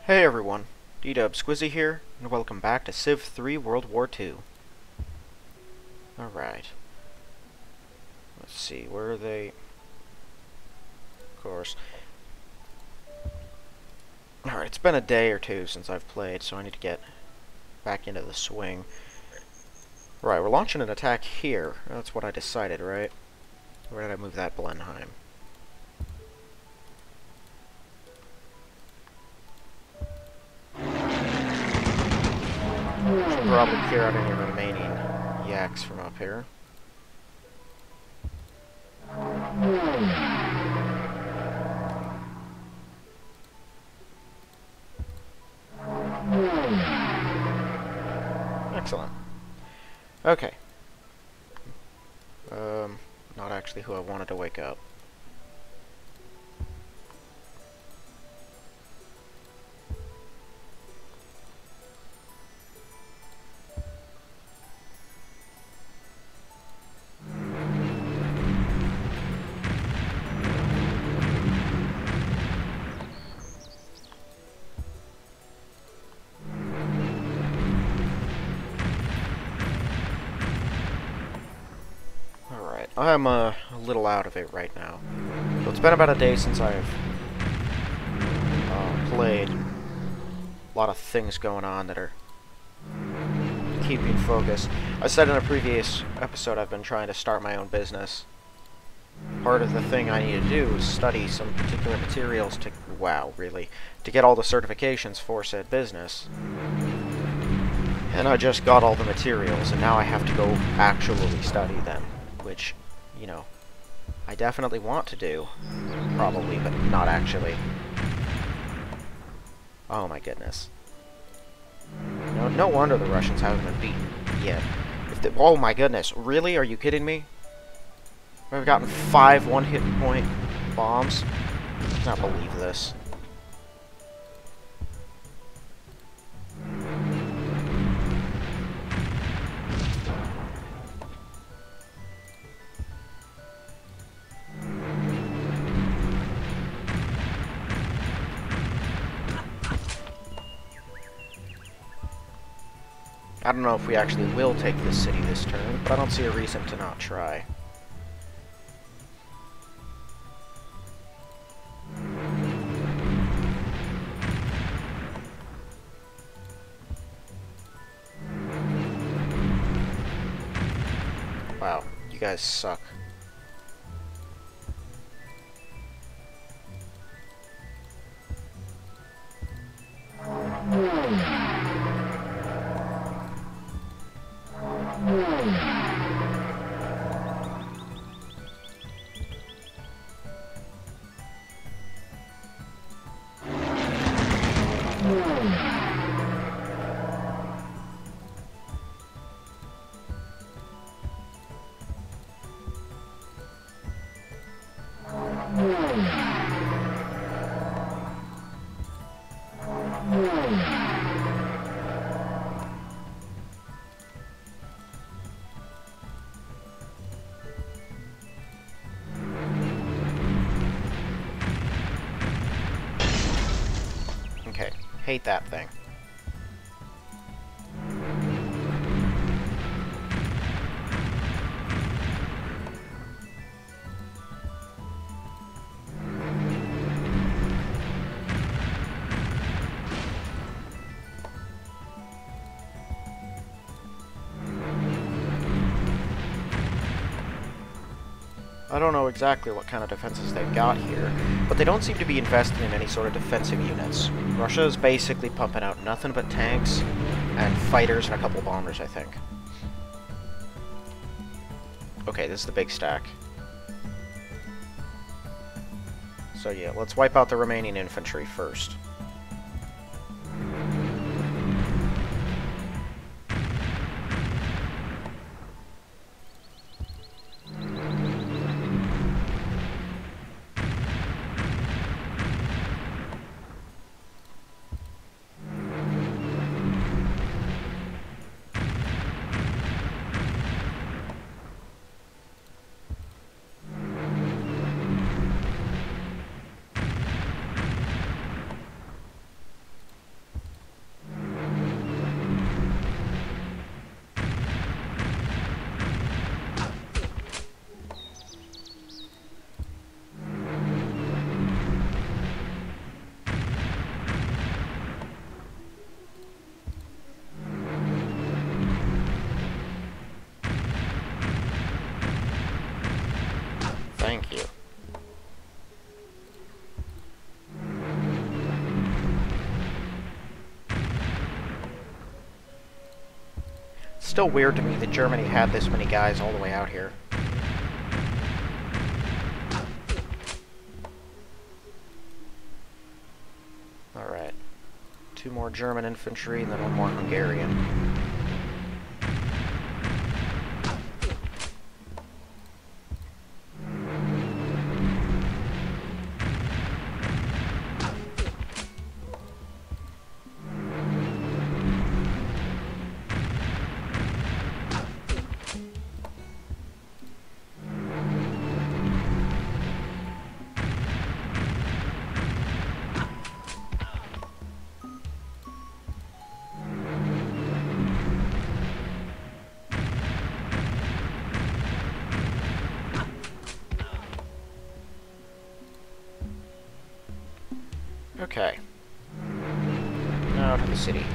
Hey everyone, DW Squizzy here, and welcome back to Civ 3 World War II. Alright. Let's see, where are they? Of course. Alright, it's been a day or two since I've played, so I need to get back into the swing. Right, we're launching an attack here. That's what I decided, right? Where did I move that Blenheim? Should probably clear out any remaining yaks from up here. Excellent. Okay. Not actually who I wanted to wake up. I'm a little out of it right now. So it's been about a day since I've played. A lot of things going on that are keeping focus. I said in a previous episode I've been trying to start my own business. Part of the thing I need to do is study some particular materials to, to get all the certifications for said business. And I just got all the materials, and now I have to go actually study them, which, you know, I definitely want to do, probably, but not actually. Oh my goodness. No wonder the Russians haven't been beaten yet. Oh my goodness, really? Are you kidding me? We've gotten 5 one-hit point bombs? I cannot believe this. I don't know if we actually will take this city this turn, but I don't see a reason to not try. Wow, you guys suck. Okay, hate that thing. I don't know exactly what kind of defenses they've got here, but they don't seem to be invested in any sort of defensive units. Russia is basically pumping out nothing but tanks and fighters and a couple bombers, I think. Okay, this is the big stack. So yeah, let's wipe out the remaining infantry first. Still weird to me that Germany had this many guys all the way out here. Alright. 2 more German infantry and then 1 more Hungarian. Okay. Now to the city.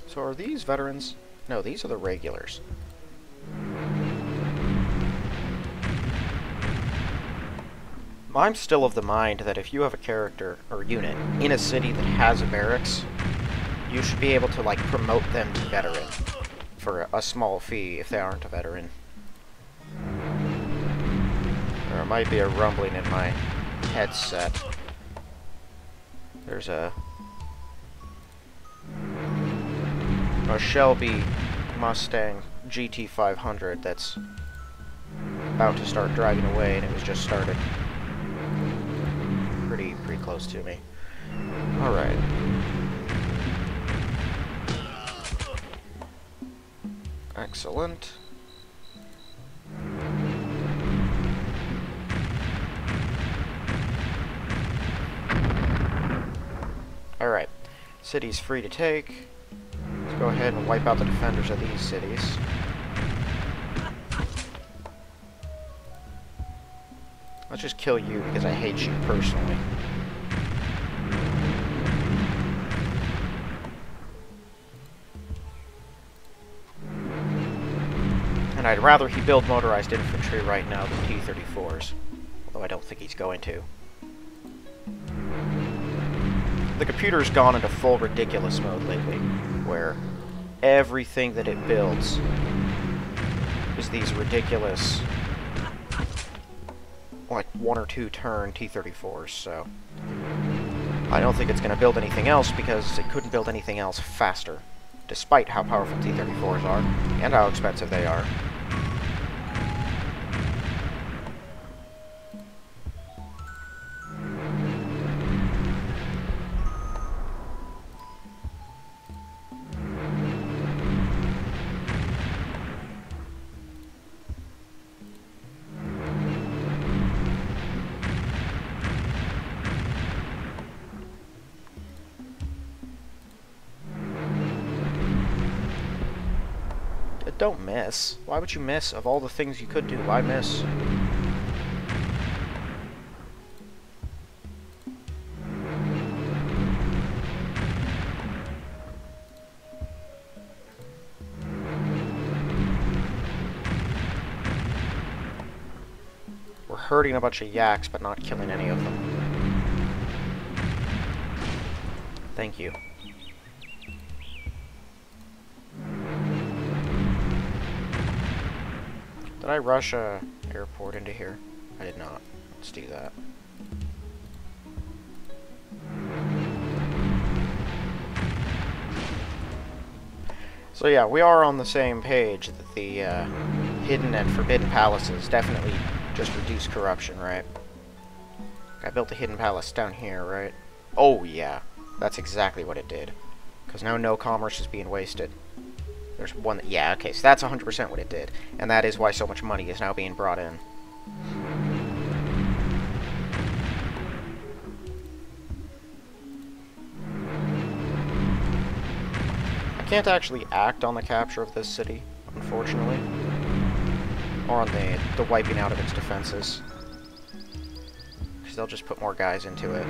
So are these veterans? No, these are the regulars. I'm still of the mind that if you have a character or unit in a city that has a barracks, you should be able to, like, promote them to veteran for a small fee if they aren't a veteran. There might be a rumbling in my headset. There's a Shelby Mustang GT500 that's about to start driving away, and it was just started. Pretty close to me. Alright. Excellent. Alright. City's free to take. Let's go ahead and wipe out the defenders of these cities. Let's just kill you because I hate you personally. And I'd rather he build motorized infantry right now than T-34s. Although I don't think he's going to. The computer's gone into full ridiculous mode lately, where everything that it builds is these ridiculous, like, 1 or 2 turn T-34s, so I don't think it's going to build anything else because it couldn't build anything else faster, despite how powerful T-34s are and how expensive they are. Don't miss. Why would you miss? Of all the things you could do, why miss? We're hurting a bunch of yaks, but not killing any of them. Thank you. Did I rush a airport into here? I did not. Let's do that. So yeah, we are on the same page that the hidden and forbidden palaces definitely just reduce corruption, right? I built a hidden palace down here, right? Oh yeah, that's exactly what it did. Because now no commerce is being wasted. There's one that, yeah, okay, so that's 100% what it did. And that is why so much money is now being brought in. I can't actually act on the capture of this city, unfortunately. More on the wiping out of its defenses. Because they'll just put more guys into it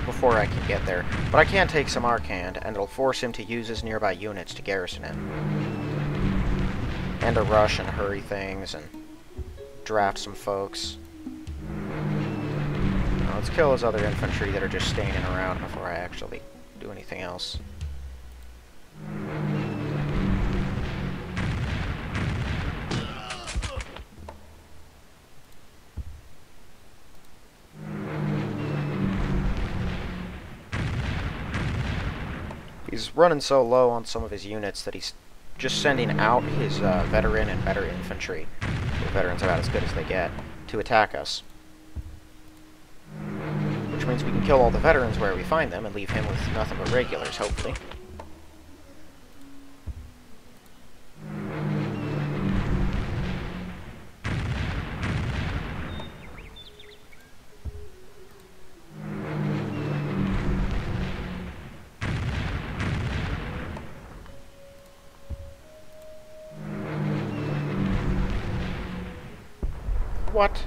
before I can get there. But I can take some Arcand, and it'll force him to use his nearby units to garrison it. And to rush and hurry things, and draft some folks. Now, let's kill those other infantry that are just standing around before I actually do anything else. He's running so low on some of his units that he's just sending out his veteran and better infantry, the veterans are about as good as they get, to attack us. Which means we can kill all the veterans where we find them and leave him with nothing but regulars, hopefully. What?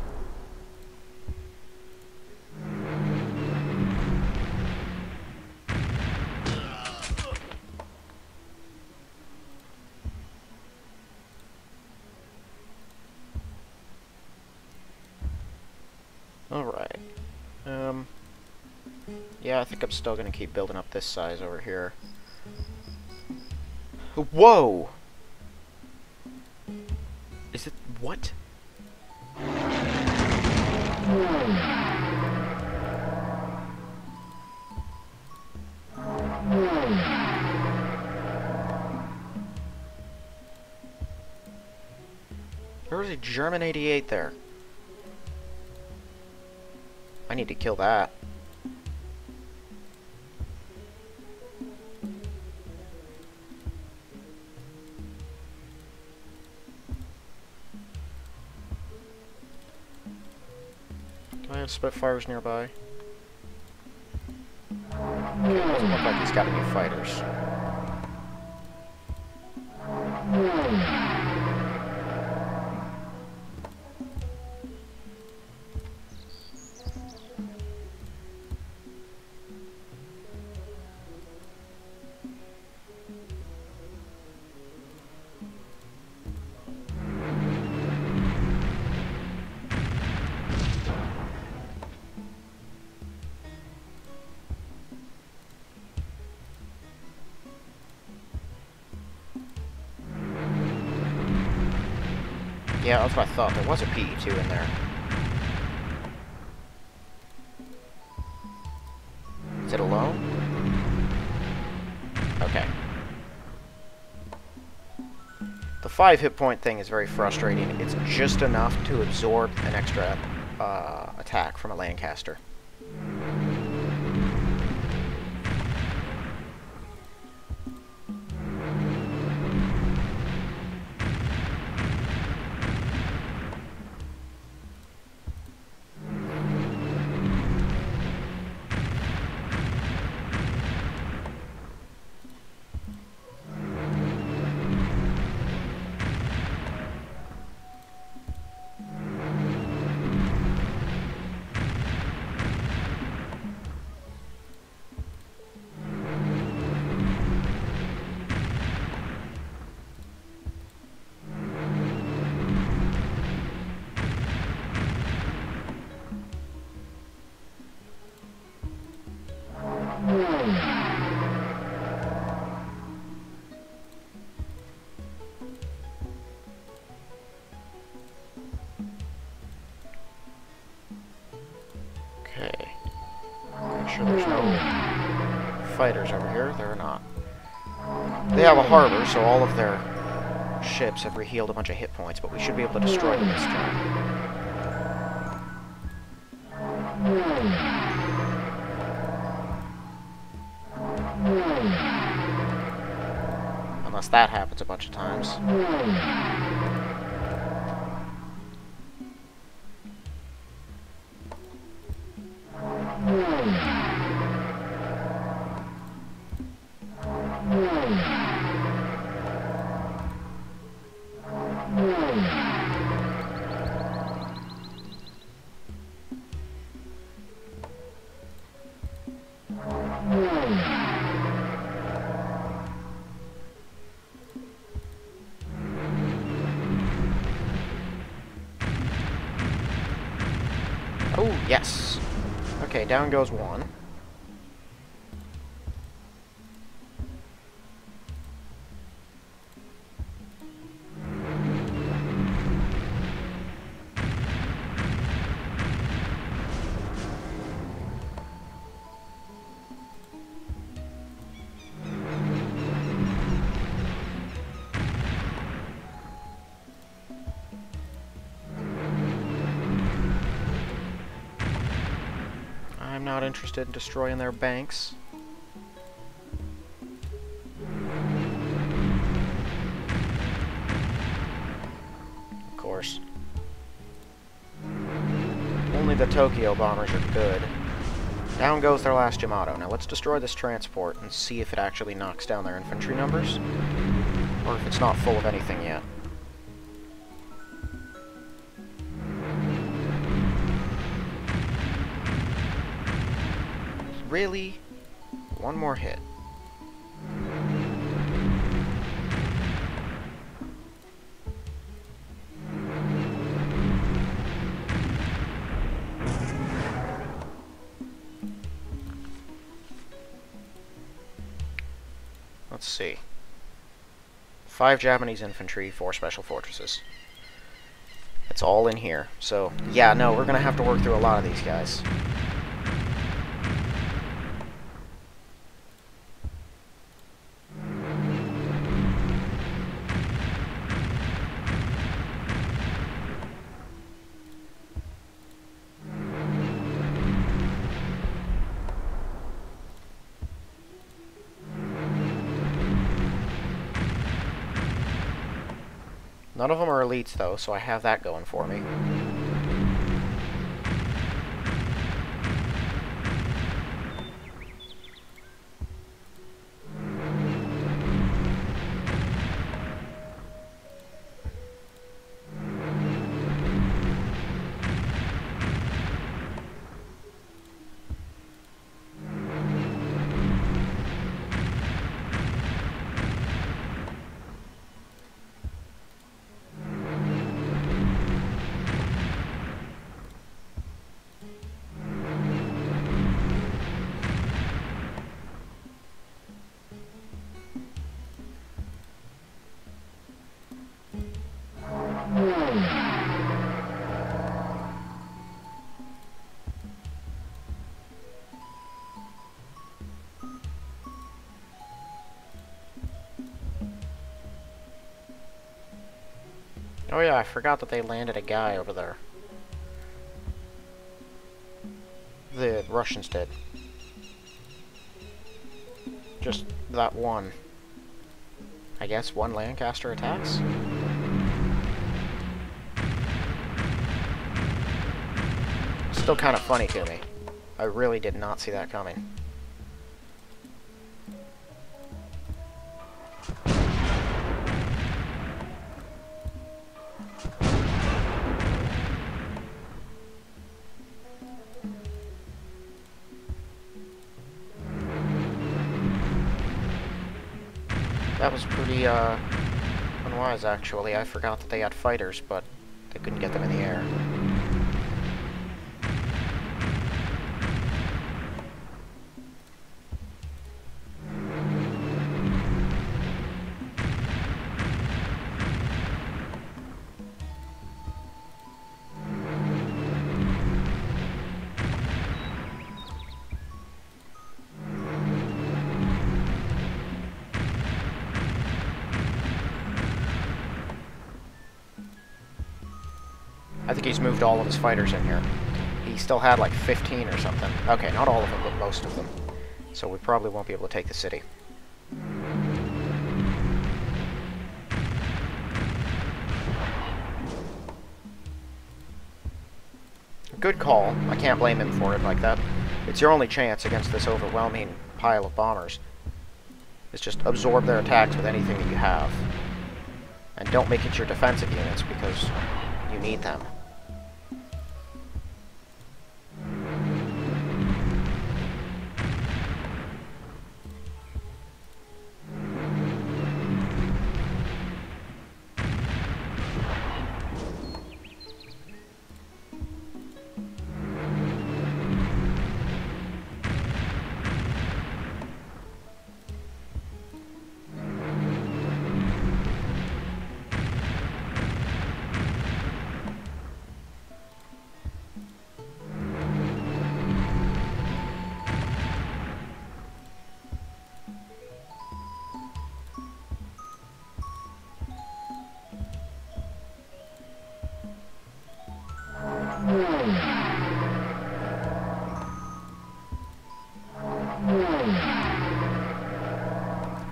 Alright. Yeah, I think I'm still gonna keep building up this size over here. Whoa! Is it... what? There was a German 88 there. I need to kill that. Do I have Spitfires nearby? Okay, it doesn't look like he's got any fighters. Yeah, that's what I thought. There was a PE2 in there. Is it alone? Okay. The 5 hit point thing is very frustrating. It's just enough to absorb an extra attack from a Lancaster. Okay. Make sure there's no fighters over here. There are not. They have a harbor, so all of their ships have rehealed a bunch of hit points, but we should be able to destroy them this turn. Unless that happens a bunch of times. Oh, yes. Okay, down goes one. I'm not interested in destroying their banks. Of course. Only the Tokyo bombers are good. Down goes their last Yamato. Now let's destroy this transport and see if it actually knocks down their infantry numbers, or if it's not full of anything yet. Really? One more hit. Let's see. 5 Japanese infantry, 4 special fortresses. It's all in here. So, yeah, no, we're gonna have to work through a lot of these guys. None of them are elites, though, so I have that going for me. Oh yeah, I forgot that they landed a guy over there. The Russians did. Just that one. I guess one Lancaster attacks? Still kind of funny to me. I really did not see that coming. That was pretty, unwise, actually. I forgot that they had fighters, but they couldn't get them in the air. I think he's moved all of his fighters in here. He still had like 15 or something. Okay, not all of them, but most of them. So we probably won't be able to take the city. Good call. I can't blame him for it like that. It's your only chance against this overwhelming pile of bombers. Is just absorb their attacks with anything that you have. And don't make it your defensive units, because you need them.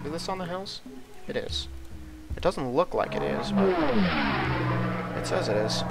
do this on the hills? It is. It doesn't look like it is, but it says it is.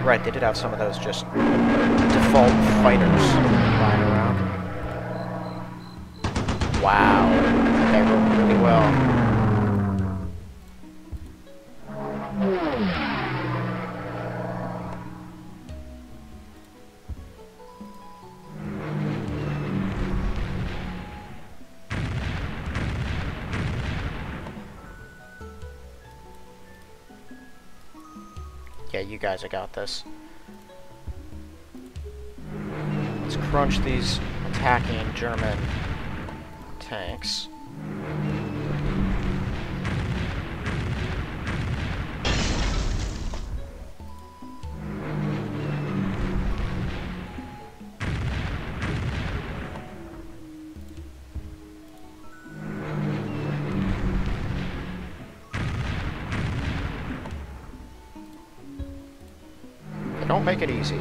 Right, they did have some of those just default fighters lying around. Wow, they rolled really well. Yeah, you guys have got this. Let's crunch these attacking German tanks. Don't make it easy.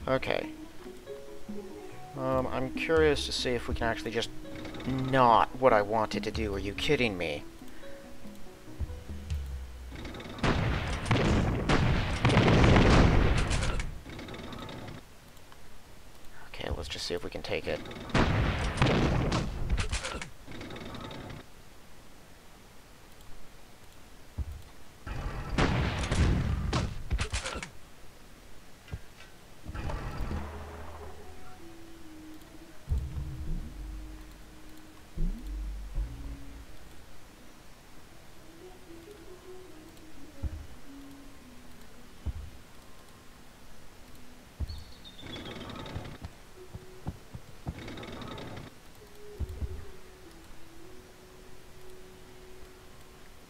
Okay. I'm curious to see if we can actually just not what I wanted to do. Are you kidding me? Okay, let's just see if we can take it.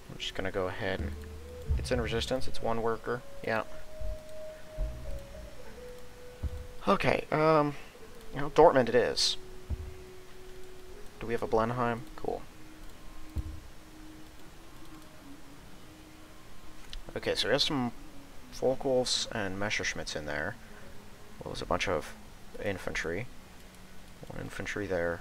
I'm just gonna go ahead and... It's in resistance, it's one worker, yeah. Okay, you know, Dortmund it is. Do we have a Blenheim? Cool. Okay, so there's some Volkwolves and Messerschmitts in there. Well, there's a bunch of infantry. One infantry there.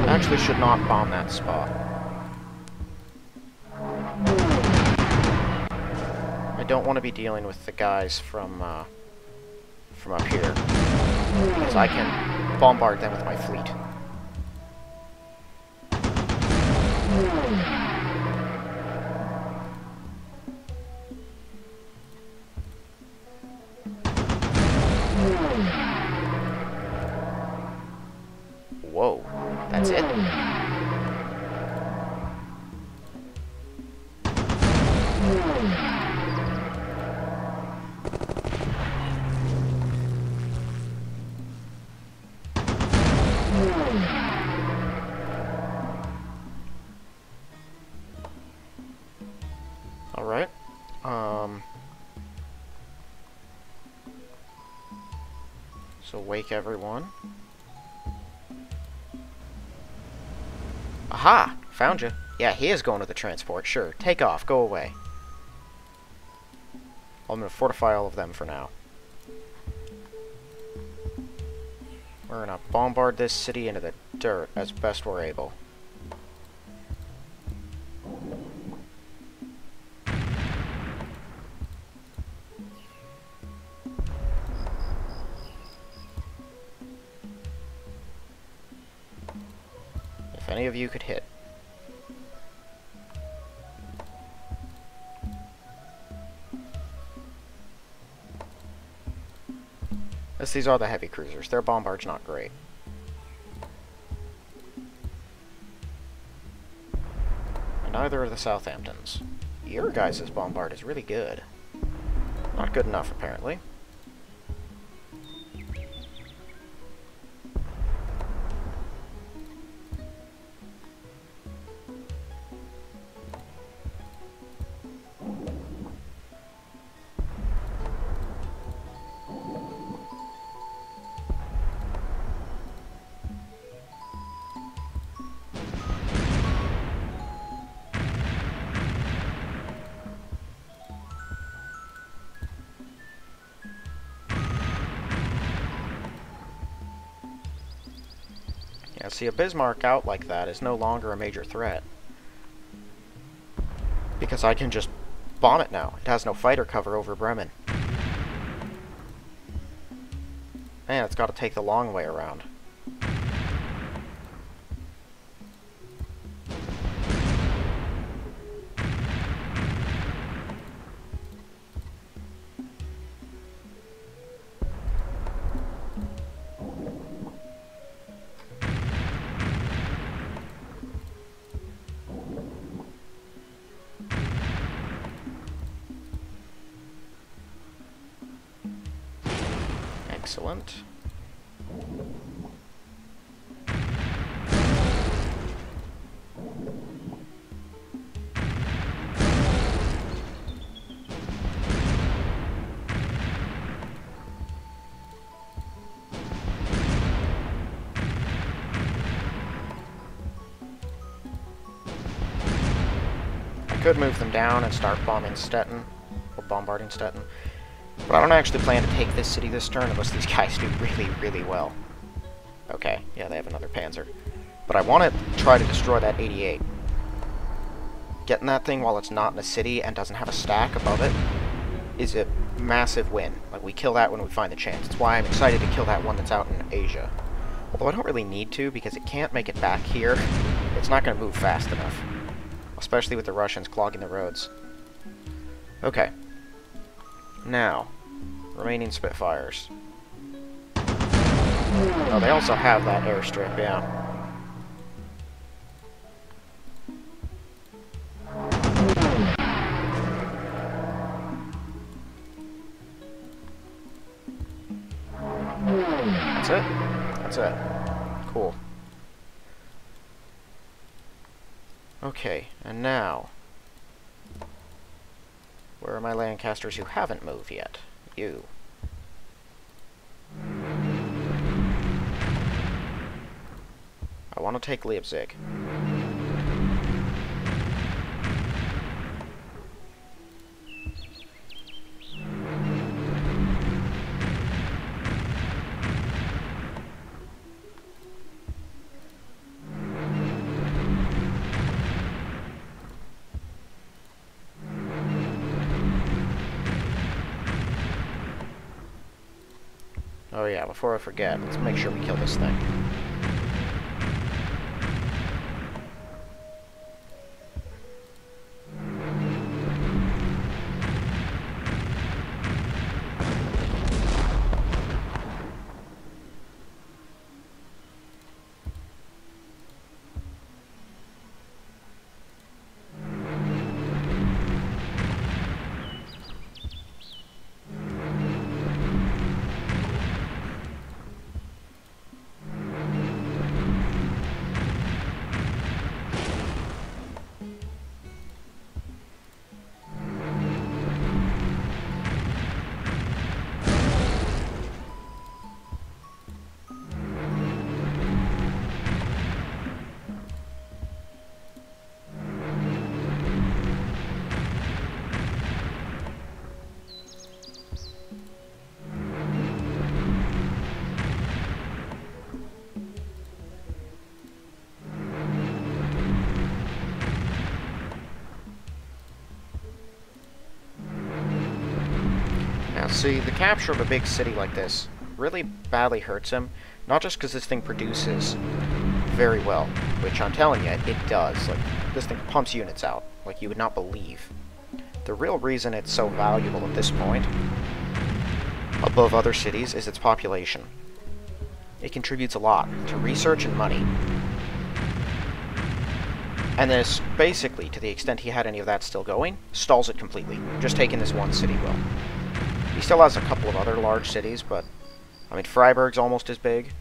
Actually should not bomb that spot. I don't want to be dealing with the guys from up here, because I can bombard them with my fleet. Whoa, that's it? Alright, so wake everyone. Aha! Found you. Yeah, he is going to the transport, sure. Take off, go away. I'm gonna fortify all of them for now. We're gonna bombard this city into the dirt as best we're able. If any of you could hit. These are the heavy cruisers. Their bombard's not great. And neither are the Southamptons. Your guys' bombard is really good. Not good enough, apparently. Yeah, see, a Bismarck out like that is no longer a major threat. Because I can just bomb it now. It has no fighter cover over Bremen. Man, it's got to take the long way around. Excellent. I could move them down and start bombing Stettin, or bombarding Stettin. But I don't actually plan to take this city this turn unless these guys do really, really well. Okay, yeah, they have another panzer. But I want to try to destroy that 88. Getting that thing while it's not in a city and doesn't have a stack above it is a massive win. Like, we kill that when we find the chance. That's why I'm excited to kill that one that's out in Asia. Although I don't really need to, because it can't make it back here. It's not going to move fast enough. Especially with the Russians clogging the roads. Okay. Now, remaining Spitfires. Oh, they also have that airstrip, yeah. That's it? That's it. Cool. Okay, and now... where are my Lancasters who haven't moved yet? You. I want to take Leipzig. Oh yeah, before I forget, let's make sure we kill this thing. See, the capture of a big city like this really badly hurts him, not just because this thing produces very well, which I'm telling you, it does. Like, this thing pumps units out, like you would not believe. The real reason it's so valuable at this point, above other cities, is its population. It contributes a lot to research and money. And this, basically, to the extent he had any of that still going, stalls it completely. Just taking this one city will. He still has a couple of other large cities, but, I mean, Freiburg's almost as big.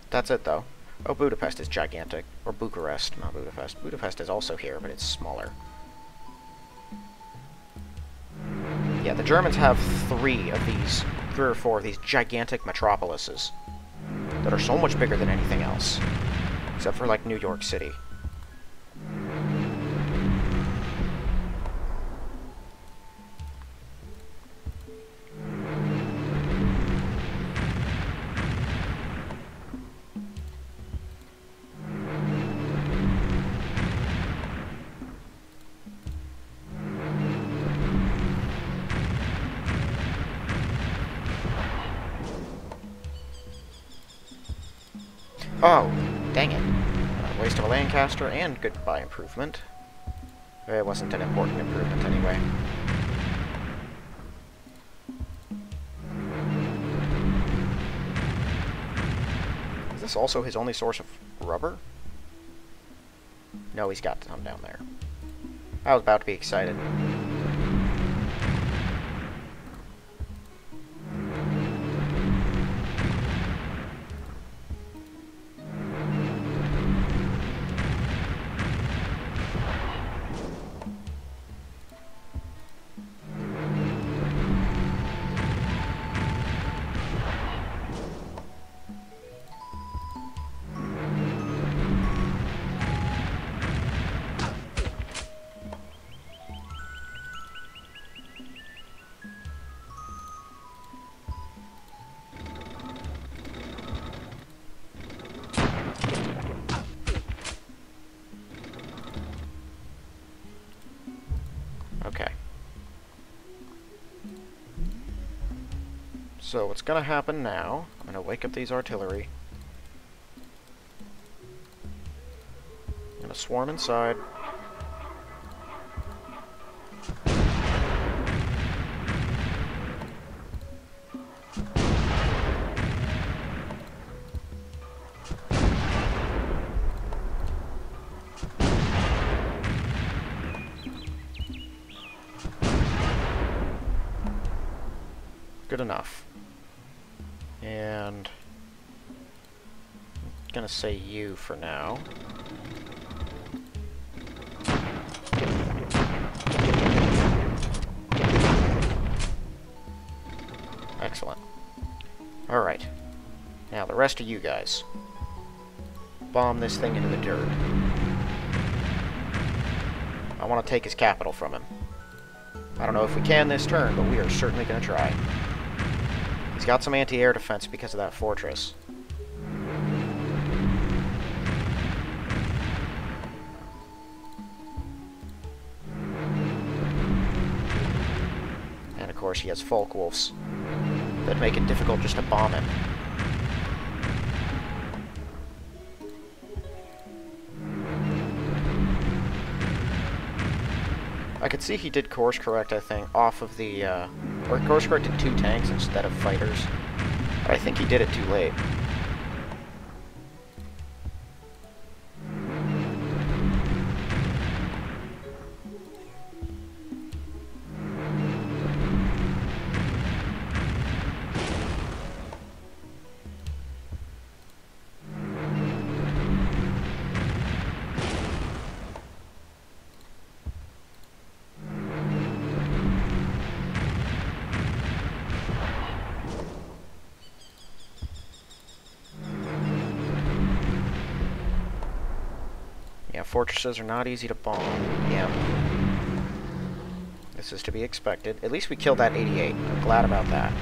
That's it, though. Oh, Budapest is gigantic. Or Bucharest, not Budapest. Budapest is also here, but it's smaller. Yeah, the Germans have three or four of these gigantic metropolises that are so much bigger than anything else. Except for, like, New York City. Oh, dang it. Waste of a Lancaster and goodbye improvement. It wasn't an important improvement anyway. Is this also his only source of rubber? No, he's got some down there. I was about to be excited. Okay. So what's gonna happen now, I'm gonna wake up these artillery. I'm gonna swarm inside. Good enough. And I'm gonna say you for now. Excellent. Alright. Now the rest of you guys. Bomb this thing into the dirt. I want to take his capital from him. I don't know if we can this turn, but we are certainly going to try. He's got some anti-air defense because of that fortress. And of course he has Folkwolves that make it difficult just to bomb him. I could see he did course correct, I think, off of the, or course corrected 2 tanks instead of fighters. But I think he did it too late. Yeah, fortresses are not easy to bomb. Yeah. This is to be expected. At least we killed that 88. I'm glad about that.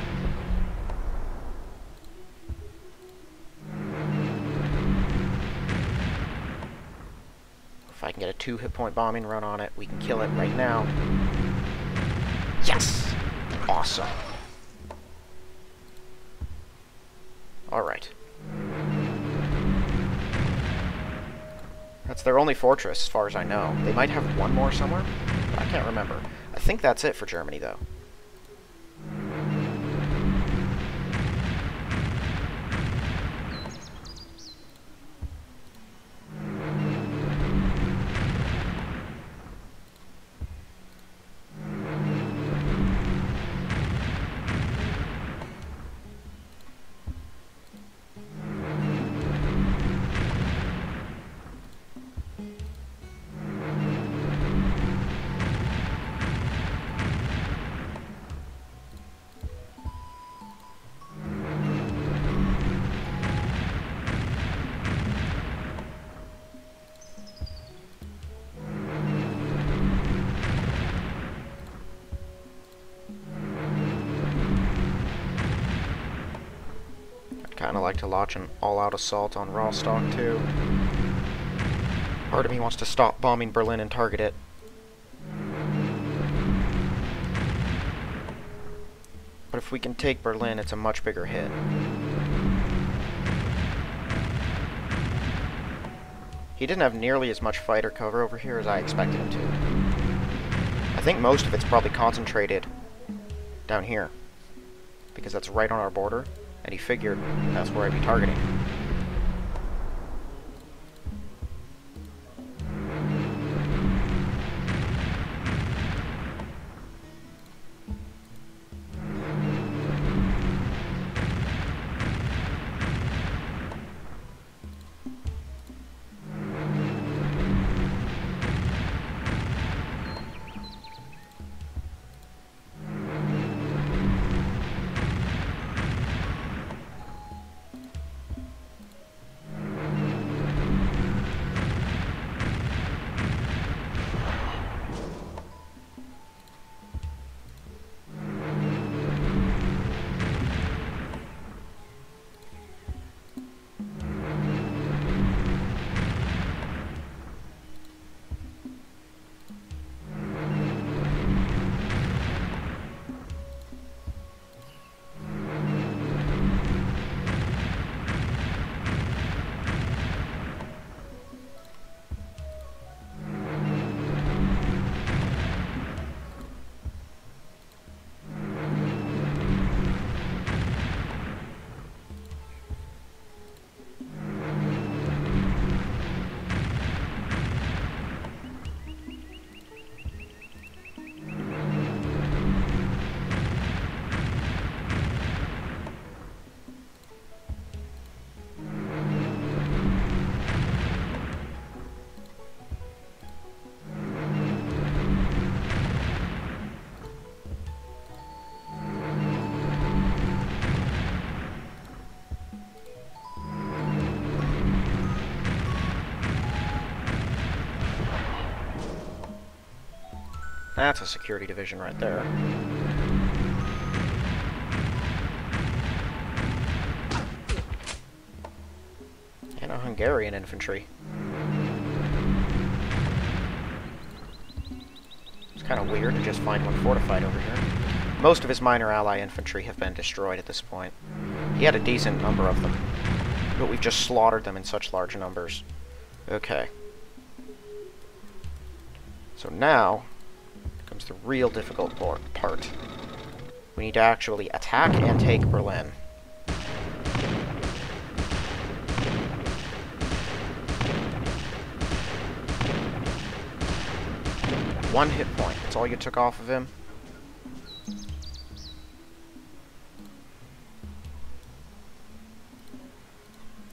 If I can get a 2 hit point bombing run on it, we can kill it right now. Yes! Awesome. Alright. That's their only fortress, as far as I know. They might have one more somewhere, but I can't remember. I think that's it for Germany, though. Kind of like to launch an all-out assault on Rostock, too. Part of me wants to stop bombing Berlin and target it. But if we can take Berlin, it's a much bigger hit. He didn't have nearly as much fighter cover over here as I expected him to. I think most of it's probably concentrated down here, because that's right on our border. And he figured that's where I'd be targeting. That's a security division right there. And a Hungarian infantry. It's kind of weird to just find one fortified over here. Most of his minor ally infantry have been destroyed at this point. He had a decent number of them, but we've just slaughtered them in such large numbers. Okay. So now comes the real difficult part. We need to actually attack and take Berlin. One hit point. That's all you took off of him.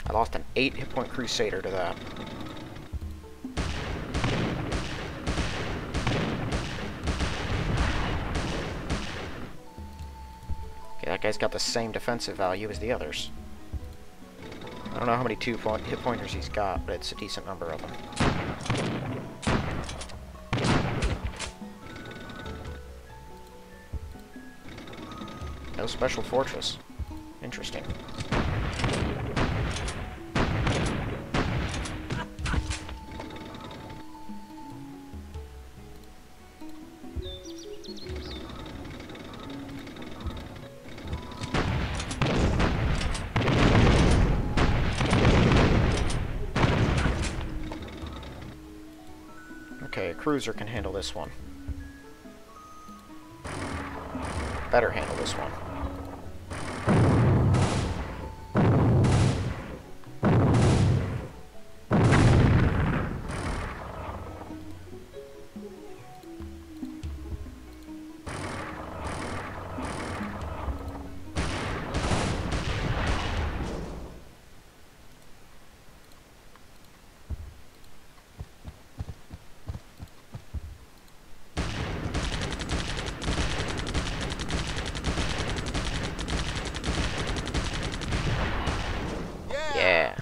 I lost an 8 hit point Crusader to that. Okay, that guy's got the same defensive value as the others. I don't know how many hit pointers he's got, but it's a decent number of them. No special fortress. Interesting. Okay, a cruiser can handle this one. Better handle this one. Yeah.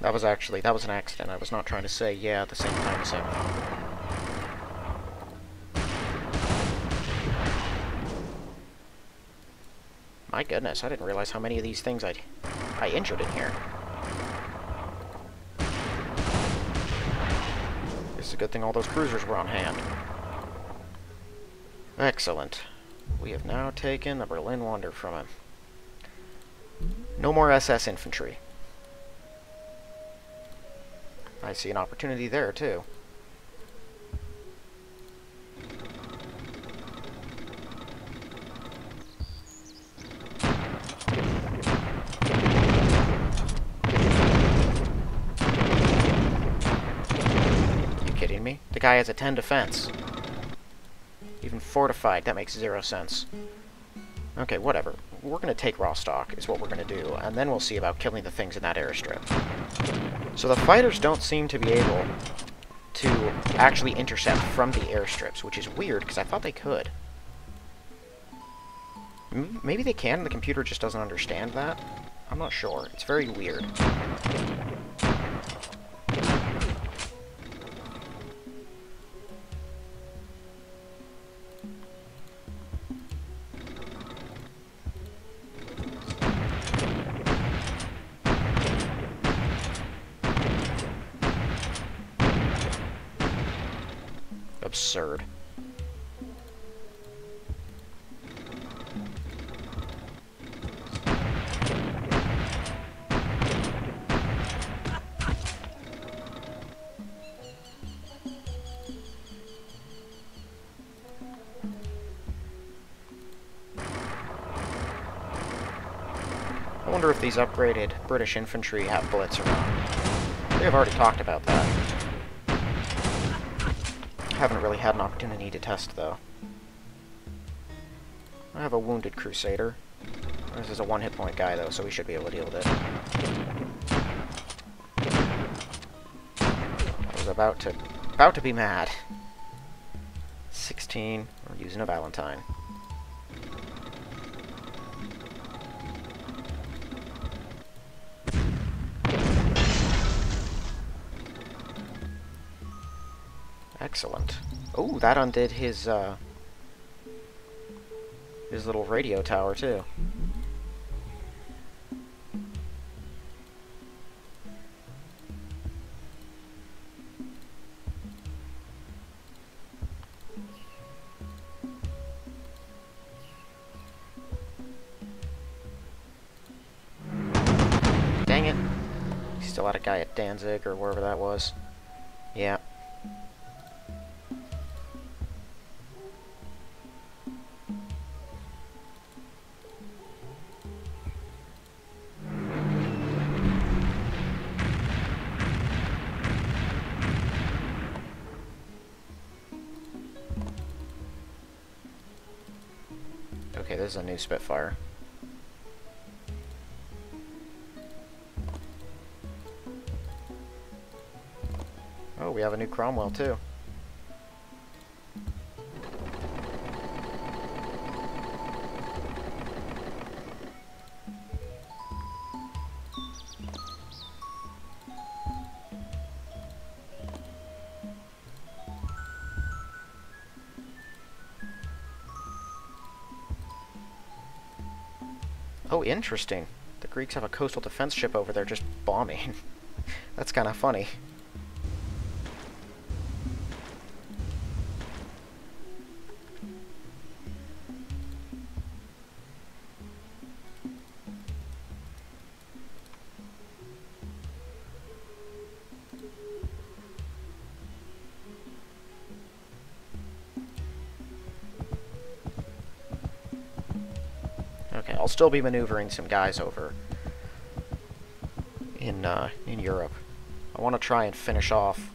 That was an accident. I was not trying to say yeah at the same time as him. My goodness, I didn't realize how many of these things I injured in here. It's a good thing all those cruisers were on hand. Excellent. We have now taken the Berlin Wonder from him. No more SS infantry. I see an opportunity there, too. You kidding me? The guy has a 10 defense. Even fortified, that makes 0 sense. Okay, whatever. We're going to take Rostock, is what we're going to do, and then we'll see about killing the things in that airstrip. So the fighters don't seem to be able to actually intercept from the airstrips, which is weird, because I thought they could. Maybe they can, and the computer just doesn't understand that? I'm not sure. It's very weird. Absurd. I wonder if these upgraded British infantry have bullets or not. They have already talked about that. Haven't really had an opportunity to test, though. I have a wounded Crusader. This is a 1 hit point guy, though, so we should be able to deal with it. I was about to be mad. 16. We're using a Valentine. Excellent. Oh, that undid his little radio tower, too. Dang it. Still had a guy at Danzig, or wherever that was. Yeah. Okay, this is a new Spitfire. Oh, we have a new Cromwell, too. Oh, interesting. The Greeks have a coastal defense ship over there just bombing. That's kind of funny. I'll still be maneuvering some guys over in Europe. I want to try and finish off,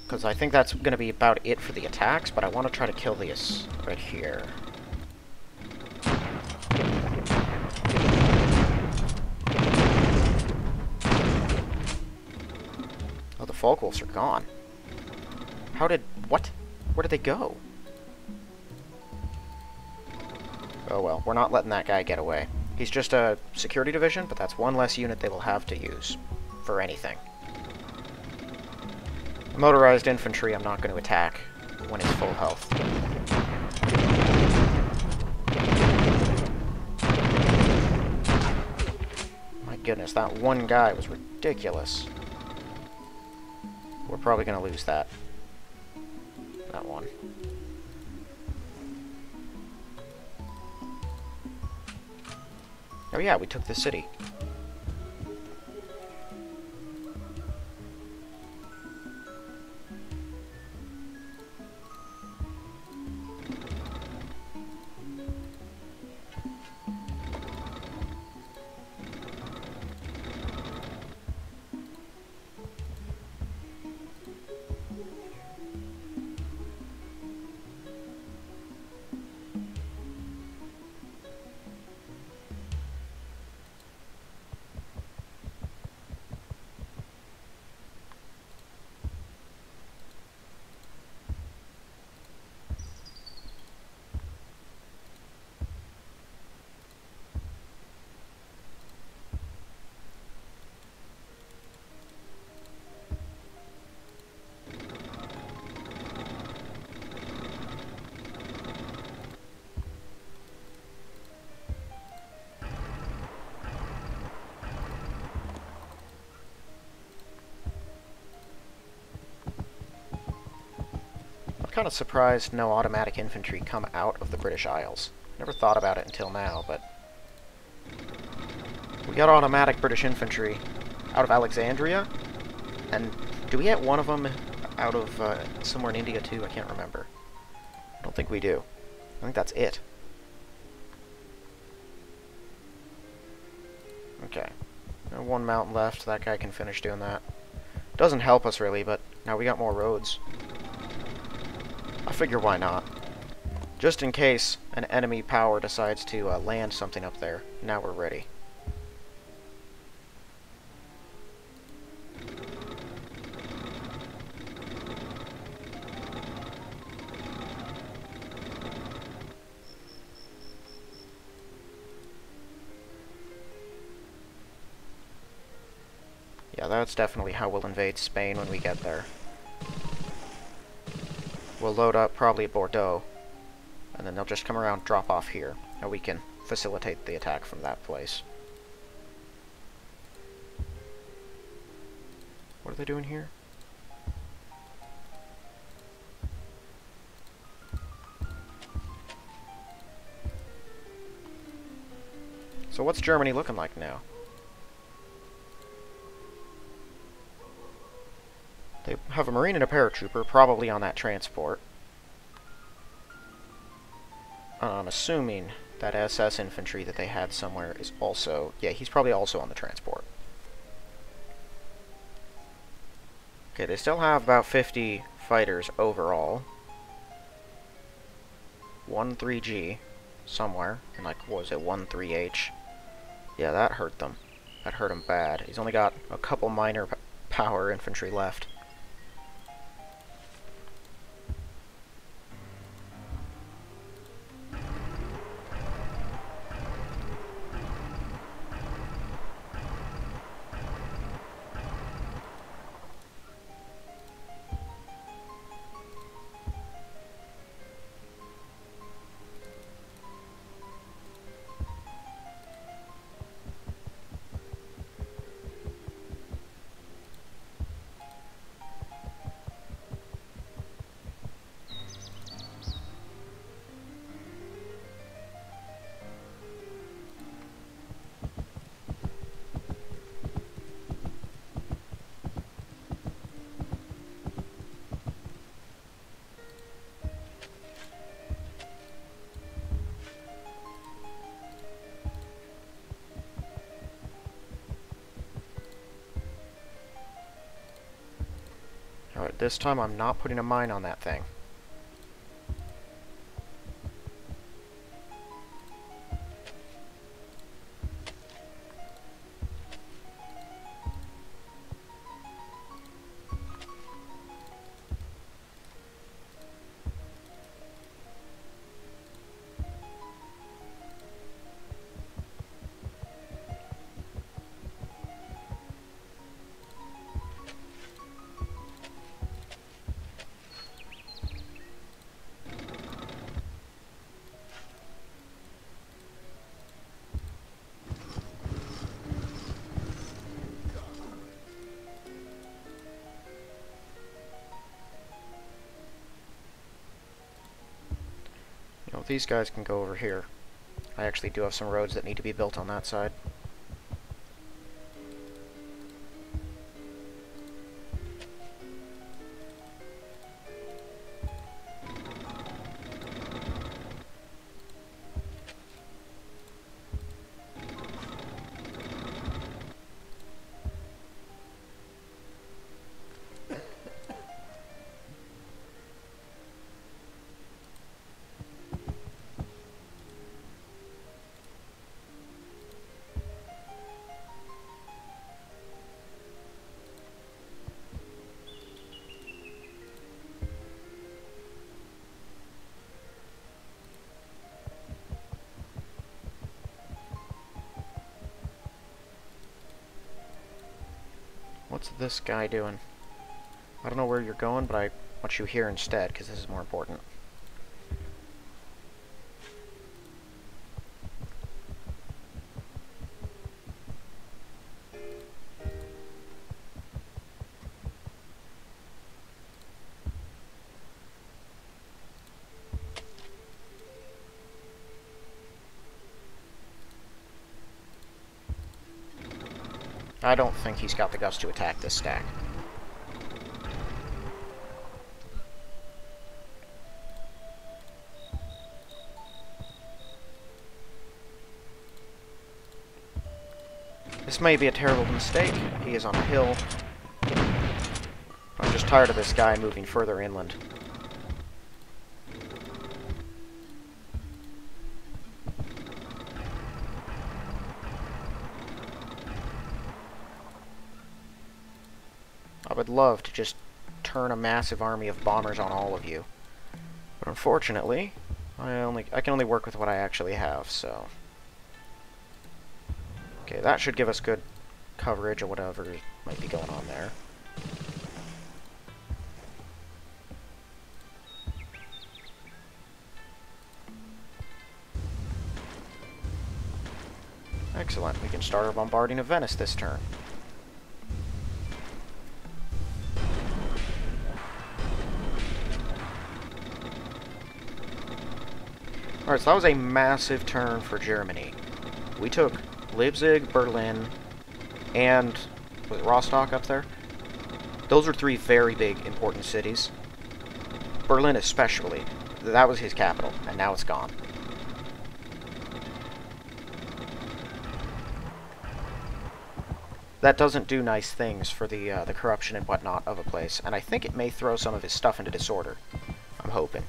because I think that's going to be about it for the attacks, but I want to try to kill this right here. Oh, the Folkwolves are gone. What? Where did they go? Oh well, we're not letting that guy get away. He's just a security division, but that's one less unit they will have to use for anything. Motorized infantry I'm not going to attack when it's full health. My goodness, that one guy was ridiculous. We're probably going to lose that one. Oh yeah, we took the city. Kind of surprised no automatic infantry come out of the British Isles. Never thought about it until now, but we got automatic British infantry out of Alexandria, and do we get one of them out of somewhere in India too? I can't remember. I don't think we do. I think that's it. Okay. One mountain left. That guy can finish doing that. Doesn't help us really, but now we got more roads. I figure why not. Just in case an enemy power decides to land something up there. Now we're ready. Yeah, that's definitely how we'll invade Spain when we get there. We'll load up probably at Bordeaux, and then they'll just come around, drop off here, and we can facilitate the attack from that place. What are they doing here? So what's Germany looking like now? They have a Marine and a paratrooper, probably on that transport. I'm assuming that SS infantry that they had somewhere is also... Yeah, he's probably also on the transport. Okay, they still have about 50 fighters overall. One 3G somewhere, and like, what was it, 1 3H? Yeah, that hurt them. That hurt him bad. He's only got a couple minor power infantry left. Alright, this time I'm not putting a mine on that thing. These guys can go over here. I actually do have some roads that need to be built on that side. What's this guy doing? I don't know where you're going, but I want you here instead, because this is more important. I don't think he's got the guts to attack this stack. This may be a terrible mistake. He is on a hill. I'm just tired of this guy moving further inland. I would love to just turn a massive army of bombers on all of you. But unfortunately, I can only work with what I actually have, so... Okay, that should give us good coverage or whatever might be going on there. Excellent, we can start our bombarding of Venice this turn. Alright, so that was a massive turn for Germany. We took Leipzig, Berlin, and was it Rostock up there? Those are three very big, important cities. Berlin especially. That was his capital, and now it's gone. That doesn't do nice things for the corruption and whatnot of a place, and I think it may throw some of his stuff into disorder. I'm hoping.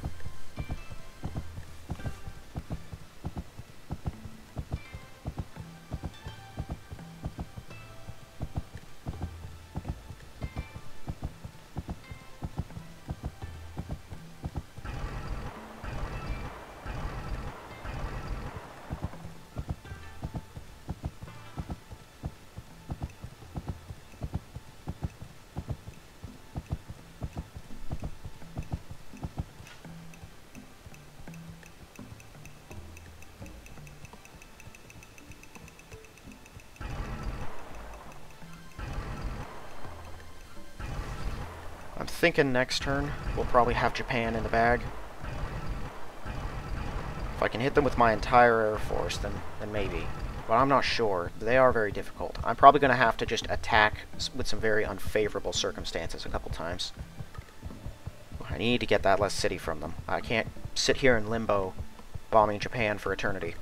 I'm thinking next turn we'll probably have Japan in the bag. If I can hit them with my entire air force, then maybe. But I'm not sure. They are very difficult. I'm probably going to have to just attack with some very unfavorable circumstances a couple times. I need to get that last city from them. I can't sit here in limbo bombing Japan for eternity.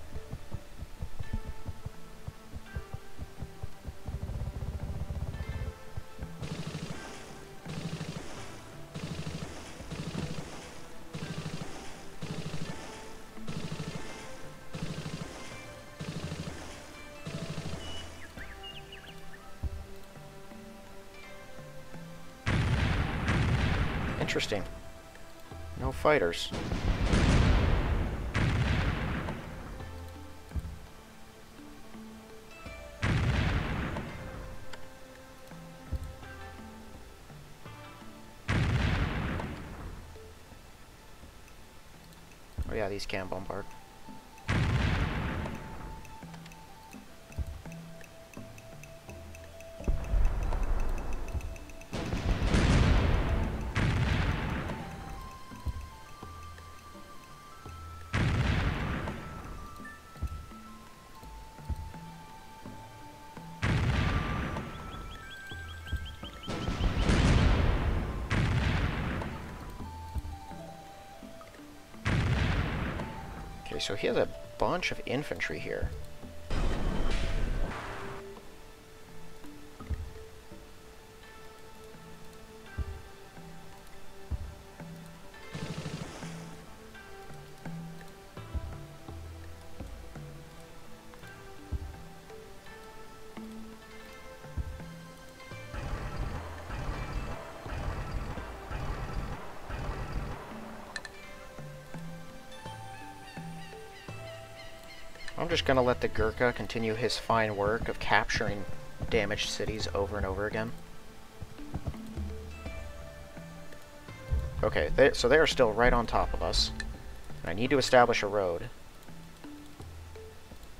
Interesting. No fighters. Oh yeah, these can bombard. Okay, so he has a bunch of infantry here. I'm just gonna let the Gurkha continue his fine work of capturing damaged cities over and over again. Okay, so they are still right on top of us. I need to establish a road.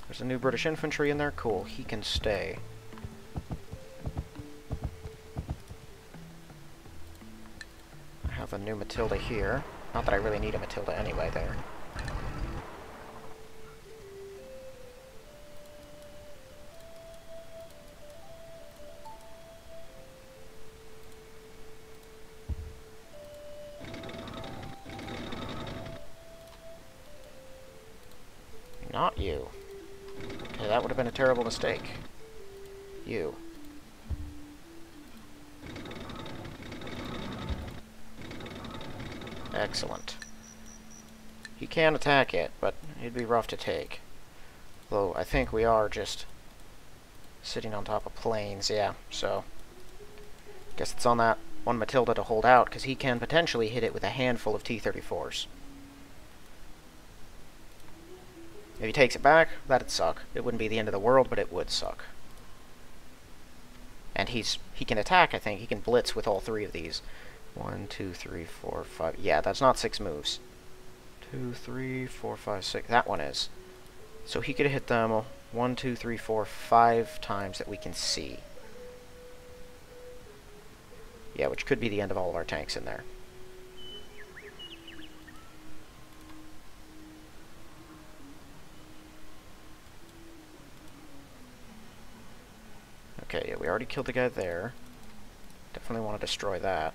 There's a new British infantry in there. Cool, he can stay. I have a new Matilda here. Not that I really need a Matilda anyway there. Not you. Okay, that would have been a terrible mistake. You. Excellent. He can attack it, but it'd be rough to take. Though, I think we are just sitting on top of planes, yeah, so... Guess it's on that one Matilda to hold out, because he can potentially hit it with a handful of T-34s. If he takes it back, that'd suck. It wouldn't be the end of the world, but it would suck. And he can attack, I think. He can blitz with all three of these. 1, 2, 3, 4, 5... Yeah, that's not 6 moves. 2, 3, 4, 5, 6... That one is. So he could hit them 1, 2, 3, 4, 5 times that we can see. Yeah, which could be the end of all of our tanks in there. Okay, yeah, we already killed the guy there. Definitely want to destroy that.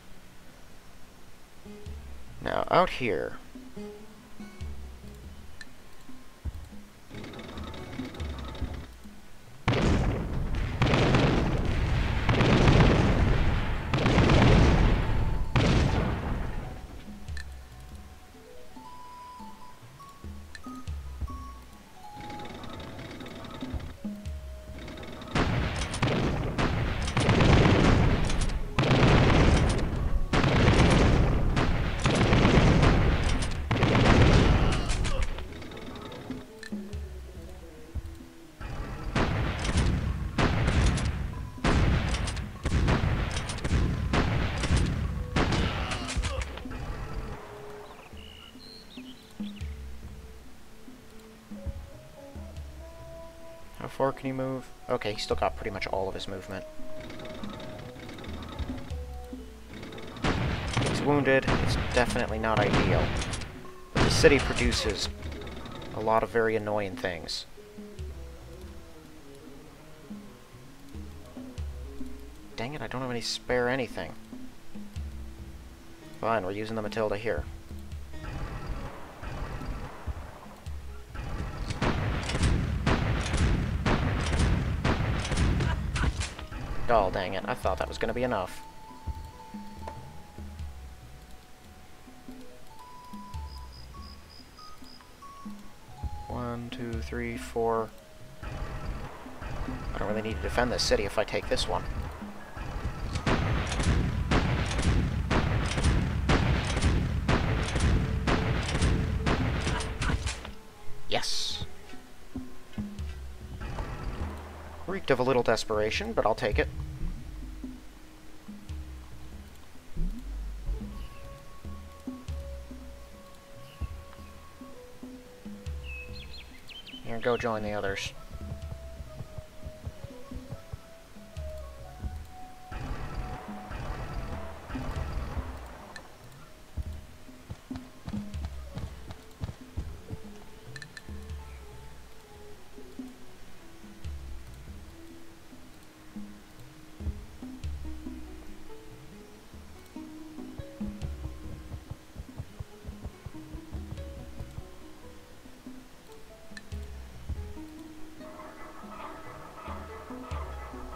Now, out here... How far can he move? Okay, he's still got pretty much all of his movement. He's wounded. It's definitely not ideal. But the city produces a lot of very annoying things. Dang it, I don't have any spare anything. Fine, we're using the Matilda here. Oh, dang it. I thought that was going to be enough. One, two, three, four. I don't really need to defend this city if I take this one. act of a little desperation, but I'll take it. Here, go join the others.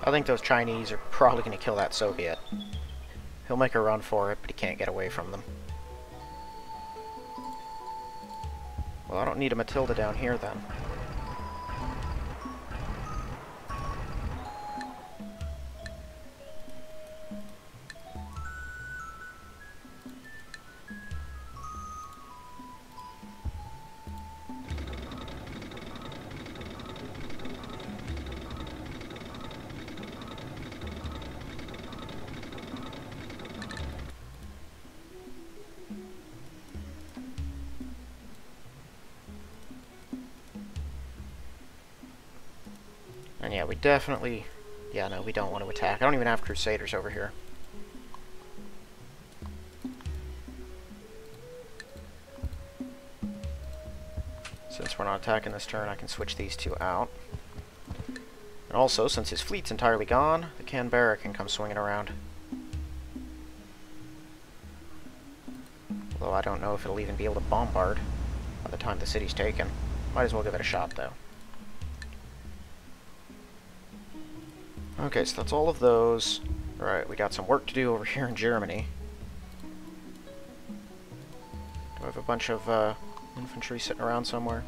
I think those Chinese are probably going to kill that Soviet. He'll make a run for it, but he can't get away from them. Well, I don't need a Matilda down here, then. And yeah, we definitely... Yeah, no, we don't want to attack. I don't even have Crusaders over here. Since we're not attacking this turn, I can switch these two out. And also, since his fleet's entirely gone, the Canberra can come swinging around. Although I don't know if it'll even be able to bombard by the time the city's taken. Might as well give it a shot, though. Okay, so that's all of those. Alright, we got some work to do over here in Germany. Do I have a bunch of infantry sitting around somewhere?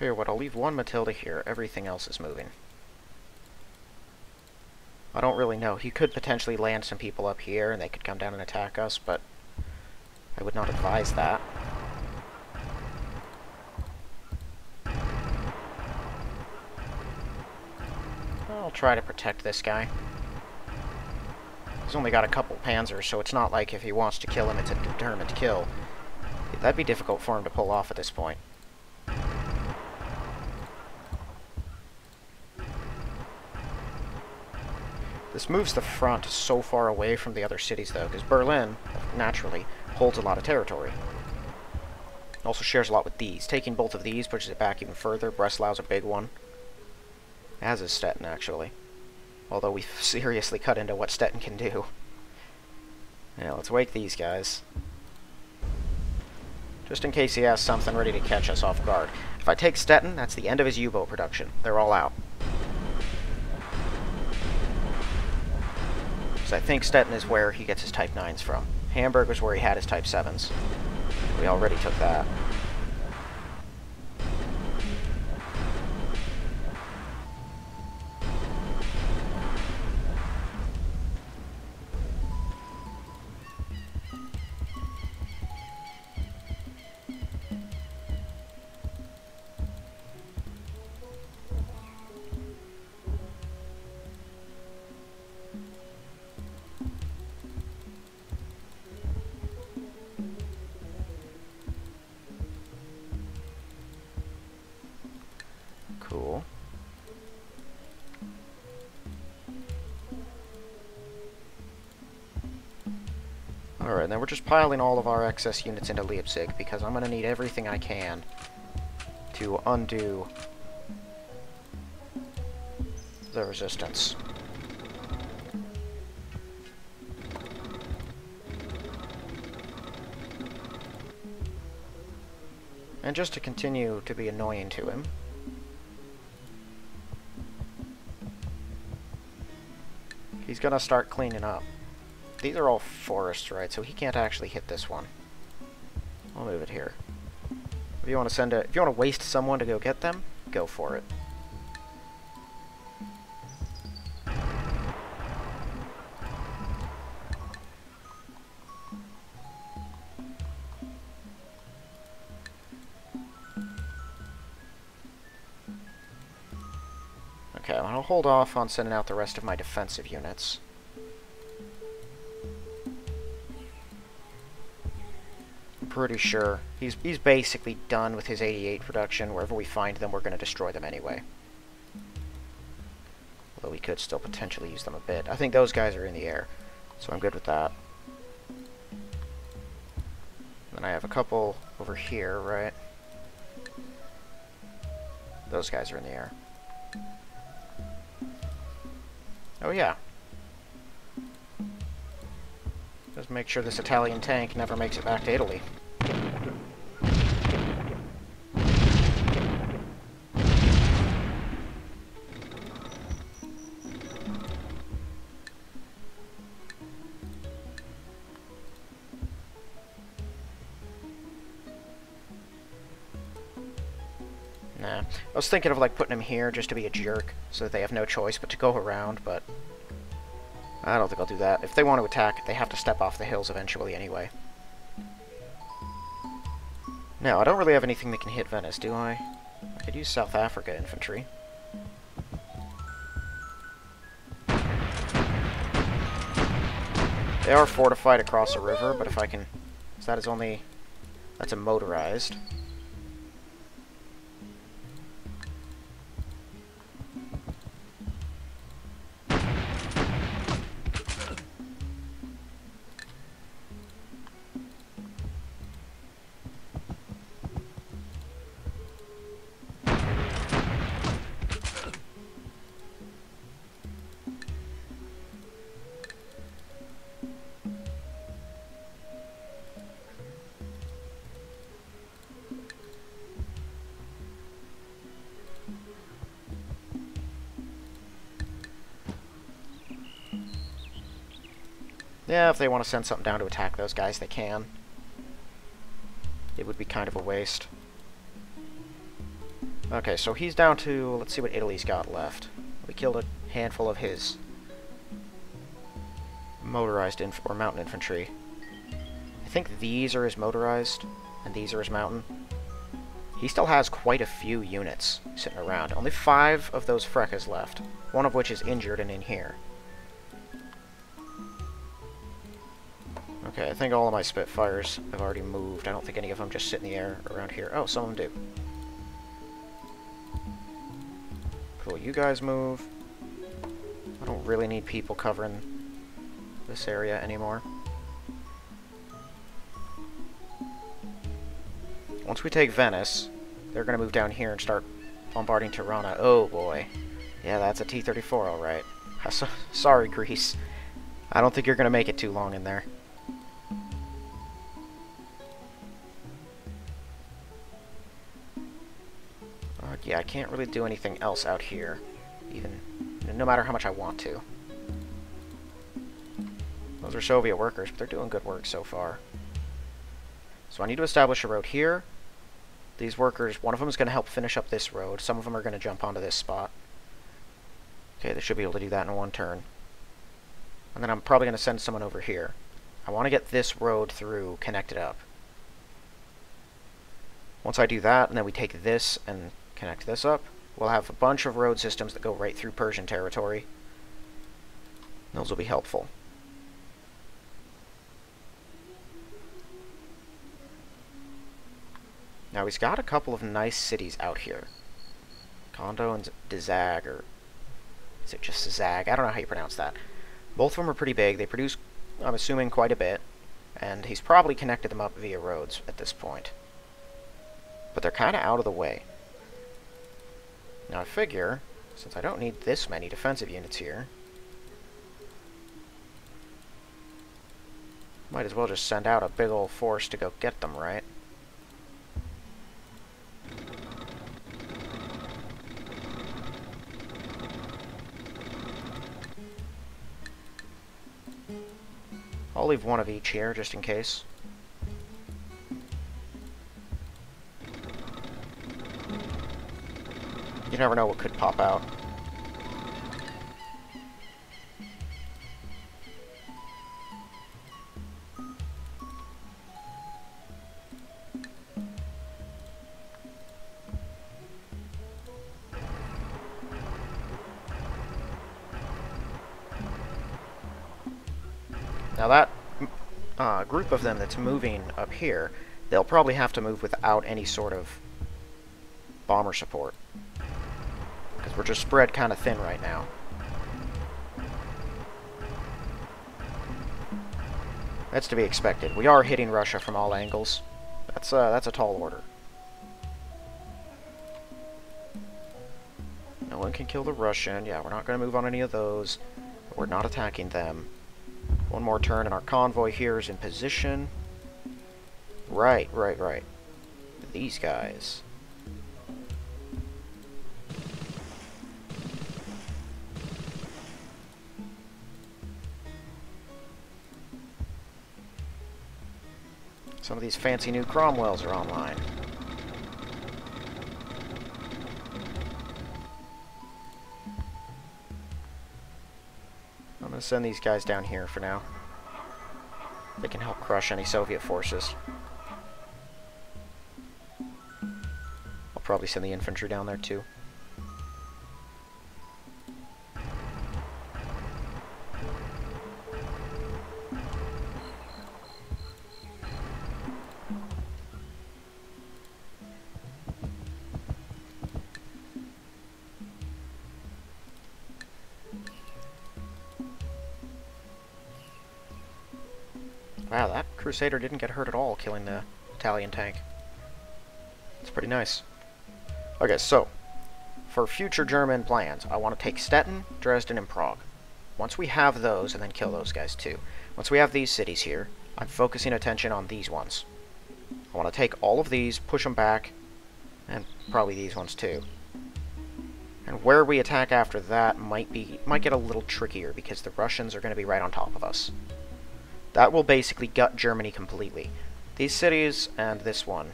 Tell you what, I'll leave one Matilda here. Everything else is moving. I don't really know. He could potentially land some people up here, and they could come down and attack us, but I would not advise that. I'll try to protect this guy. He's only got a couple panzers, so it's not like if he wants to kill him, it's a determined kill. That'd be difficult for him to pull off at this point. This moves the front so far away from the other cities, though, because Berlin, naturally, holds a lot of territory. It also shares a lot with these. Taking both of these pushes it back even further. Breslau's a big one. As is Stettin, actually. Although we've seriously cut into what Stettin can do. Yeah, let's wake these guys. Just in case he has something ready to catch us off guard. If I take Stettin, that's the end of his U-boat production. They're all out. I think Stettin is where he gets his Type 9s from. Hamburg was where he had his Type 7s. We already took that. Alright, then we're just piling all of our excess units into Leipzig, because I'm going to need everything I can to undo the resistance. And just to continue to be annoying to him, he's gonna start cleaning up. These are all forests, right? So he can't actually hit this one. I'll move it here. If you want to waste someone to go get them, go for it. Okay, I'll hold off on sending out the rest of my defensive units. I'm pretty sure he's basically done with his 88 production. Wherever we find them, we're going to destroy them anyway. Although we could still potentially use them a bit. I think those guys are in the air, so I'm good with that. Then I have a couple over here, right? Those guys are in the air. Oh yeah. Just make sure this Italian tank never makes it back to Italy. Nah. I was thinking of like putting him here just to be a jerk, so that they have no choice but to go around, but I don't think I'll do that. If they want to attack, they have to step off the hills eventually anyway. No, I don't really have anything that can hit Venice, do I? I could use South Africa infantry. They are fortified across a river, but if I can... So that is only... That's a motorized. Yeah, if they want to send something down to attack those guys, they can. It would be kind of a waste. Okay, so he's down to... Let's see what Italy's got left. We killed a handful of his motorized or mountain infantry. I think these are his motorized, and these are his mountain. He still has quite a few units sitting around. Only 5 of those Freckas left, one of which is injured and in here. Okay, I think all of my Spitfires have already moved. I don't think any of them just sit in the air around here. Oh, some of them do. Cool, you guys move. I don't really need people covering this area anymore. Once we take Venice, they're going to move down here and start bombarding Tirana. Oh boy. Yeah, that's a T-34 alright. Sorry, Greece. I don't think you're going to make it too long in there. Yeah, I can't really do anything else out here, even no matter how much I want to. Those are Soviet workers, but they're doing good work so far. So I need to establish a road here. These workers, one of them is going to help finish up this road. Some of them are going to jump onto this spot. Okay, they should be able to do that in one turn. And then I'm probably going to send someone over here. I want to get this road through connected up. Once I do that, and then we take this and connect this up, we'll have a bunch of road systems that go right through Persian territory. Those will be helpful. Now he's got a couple of nice cities out here. Kondo and Dzag, or is it just Zag? I don't know how you pronounce that. Both of them are pretty big. They produce, I'm assuming, quite a bit. and he's probably connected them up via roads at this point. But they're kind of out of the way. Now I figure, since I don't need this many defensive units here, might as well just send out a big old force to go get them, right? I'll leave one of each here, just in case. You never know what could pop out. Now that group of them that's moving up here, they'll probably have to move without any sort of bomber support. Because we're just spread kind of thin right now. That's to be expected. We are hitting Russia from all angles. That's a tall order. No one can kill the Russian. Yeah, we're not going to move on any of those. We're not attacking them. One more turn and our convoy here is in position. Right. These guys. Some of these fancy new Cromwells are online. I'm going to send these guys down here for now. They can help crush any Soviet forces. I'll probably send the infantry down there too. Wow, that Crusader didn't get hurt at all killing the Italian tank. It's pretty nice. Okay, so, for future German plans, I want to take Stettin, Dresden, and Prague. Once we have those, and then kill those guys too. Once we have these cities here, I'm focusing attention on these ones. I want to take all of these, push them back, and probably these ones too. And where we attack after that might get a little trickier, because the Russians are going to be right on top of us. That will basically gut Germany completely. These cities and this one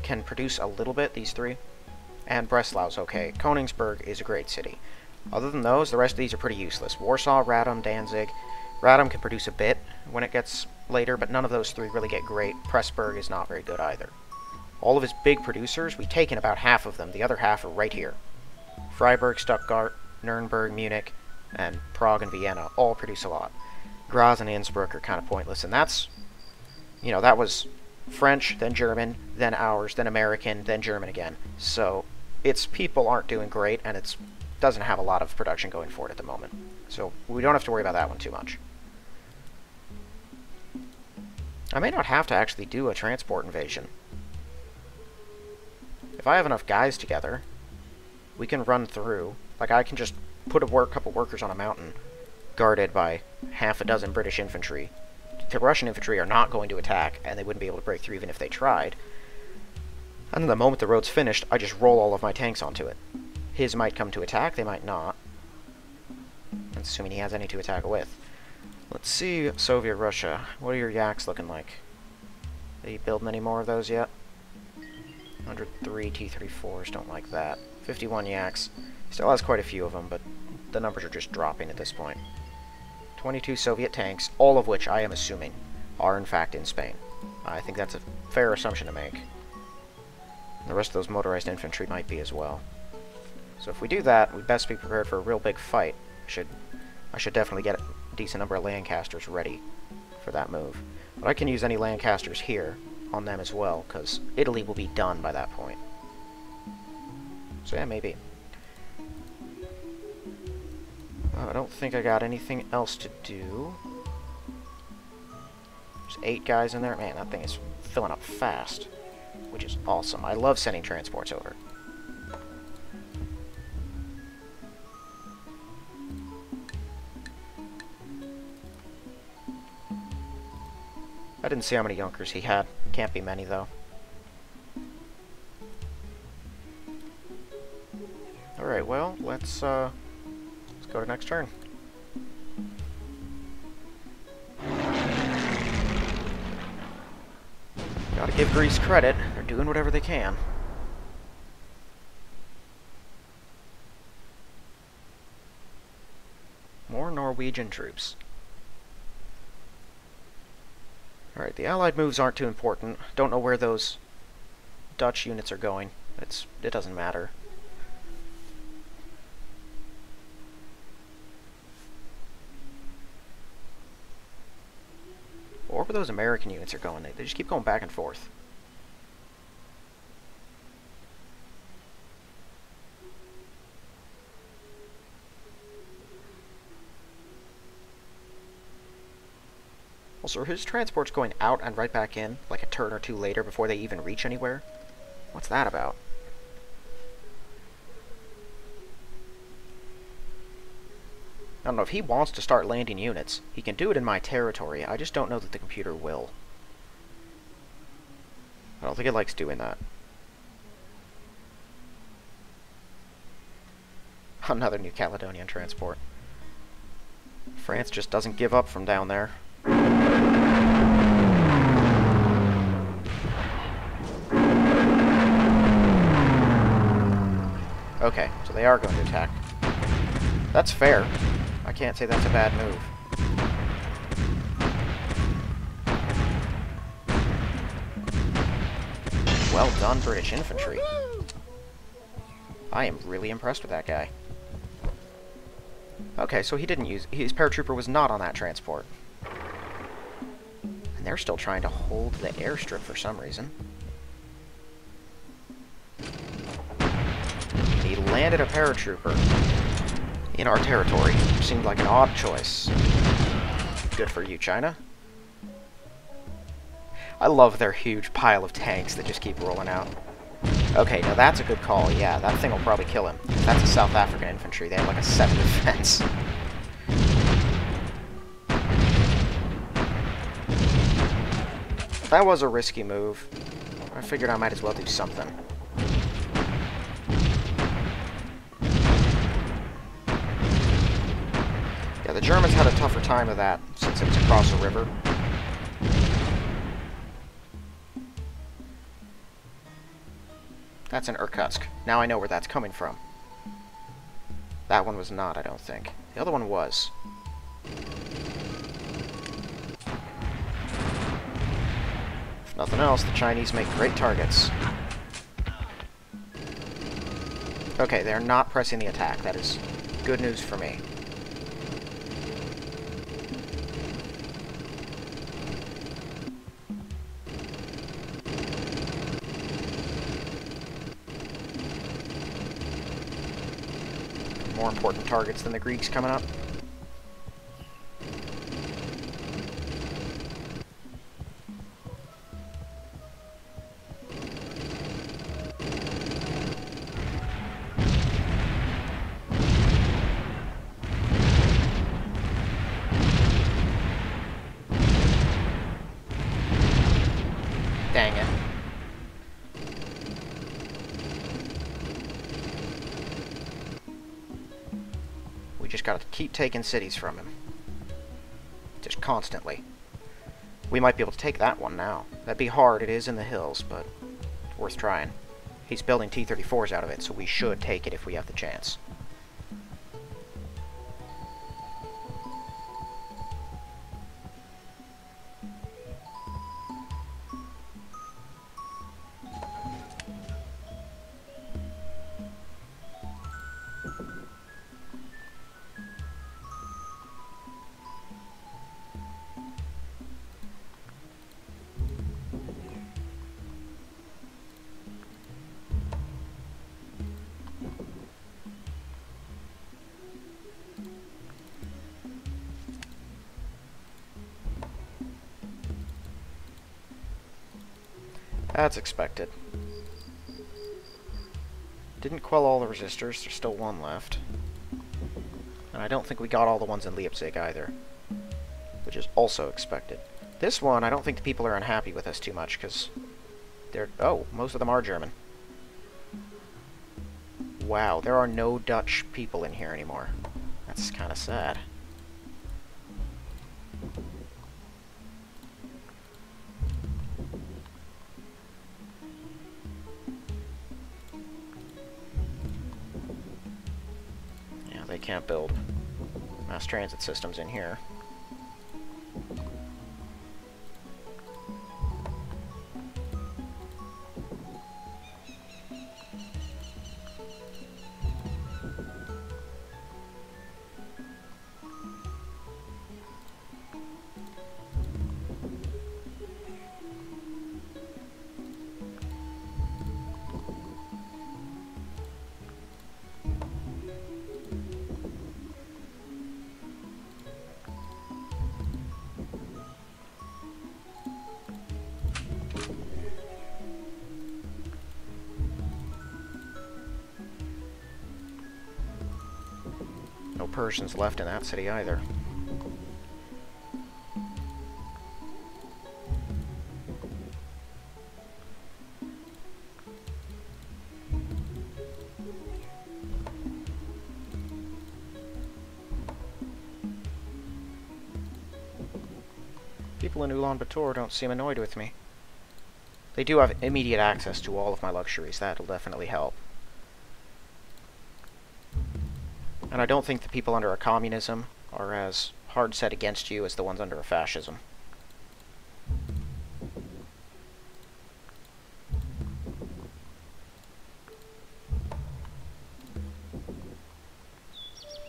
can produce a little bit, these three. And Breslau's okay. Königsberg is a great city. Other than those, the rest of these are pretty useless. Warsaw, Radom, Danzig. Radom can produce a bit when it gets later, but none of those three really get great. Pressburg is not very good either. All of his big producers, we've taken about half of them. The other half are right here. Freiburg, Stuttgart, Nuremberg, Munich, and Prague and Vienna all produce a lot. Graz and Innsbruck are kind of pointless, and that's, you know, that was French, then German, then ours, then American, then German again. So its people aren't doing great, and it doesn't have a lot of production going for it at the moment. So we don't have to worry about that one too much. I may not have to actually do a transport invasion. If I have enough guys together, we can run through. Like, I can just put a couple workers on a mountain, guarded by half a dozen British infantry. The Russian infantry are not going to attack, and they wouldn't be able to break through even if they tried. And then the moment the road's finished, I just roll all of my tanks onto it. His might come to attack, they might not. That's assuming he has any to attack with. Let's see Soviet Russia. What are your yaks looking like? Are you building any more of those yet? 103 T-34s, don't like that. 51 yaks. Still has quite a few of them, but the numbers are just dropping at this point. 22 Soviet tanks, all of which I am assuming are in fact in Spain. I think that's a fair assumption to make. The rest of those motorized infantry might be as well. So if we do that, we'd best be prepared for a real big fight. I should definitely get a decent number of Lancasters ready for that move. But I can use any Lancasters here on them as well, because Italy will be done by that point. So yeah, maybe. I don't think I got anything else to do. There's 8 guys in there. Man, that thing is filling up fast, which is awesome. I love sending transports over. I didn't see how many Junkers he had. Can't be many, though. Alright, well, let's go to next turn. Gotta give Greece credit. They're doing whatever they can. More Norwegian troops. Alright, the Allied moves aren't too important. Don't know where those Dutch units are going. It doesn't matter. Or where those American units are going. They just keep going back and forth. Also, are his transports going out and right back in, like a turn or two later before they even reach anywhere? What's that about? I don't know, if he wants to start landing units, he can do it in my territory. I just don't know that the computer will. I don't think it likes doing that. Another New Caledonian transport. France just doesn't give up from down there. Okay, so they are going to attack. That's fair. I can't say that's a bad move. Well done, British infantry. I am really impressed with that guy. Okay, so he didn't use... his paratrooper was not on that transport. And they're still trying to hold the airstrip for some reason. He landed a paratrooper in our territory. Seemed like an odd choice. Good for you, China. I love their huge pile of tanks that just keep rolling out. Okay, now that's a good call. Yeah, that thing will probably kill him. That's a South African infantry. They have like a 7 defense. That was a risky move. I figured I might as well do something. Yeah, the Germans had a tougher time of that since it was across a river. That's in Irkutsk. Now I know where that's coming from. That one was not, I don't think. The other one was. If nothing else, the Chinese make great targets. Okay, they're not pressing the attack. That is good news for me. More important targets than the Greeks coming up. Dang it. We just gotta keep taking cities from him. Just constantly. We might be able to take that one now. That'd be hard, it is in the hills, but worth trying. He's building T-34s out of it, so we should take it if we have the chance. That's expected. Didn't quell all the resistors, there's still one left. And I don't think we got all the ones in Leipzig either, which is also expected. This one, I don't think the people are unhappy with us too much, because they're... oh, most of them are German. Wow, there are no Dutch people in here anymore. That's kind of sad. Yeah, they can't build mass transit systems in here. No Persians left in that city either. People in Ulaanbaatar don't seem annoyed with me. They do have immediate access to all of my luxuries. That'll definitely help. And I don't think the people under a communism are as hard set against you as the ones under a fascism.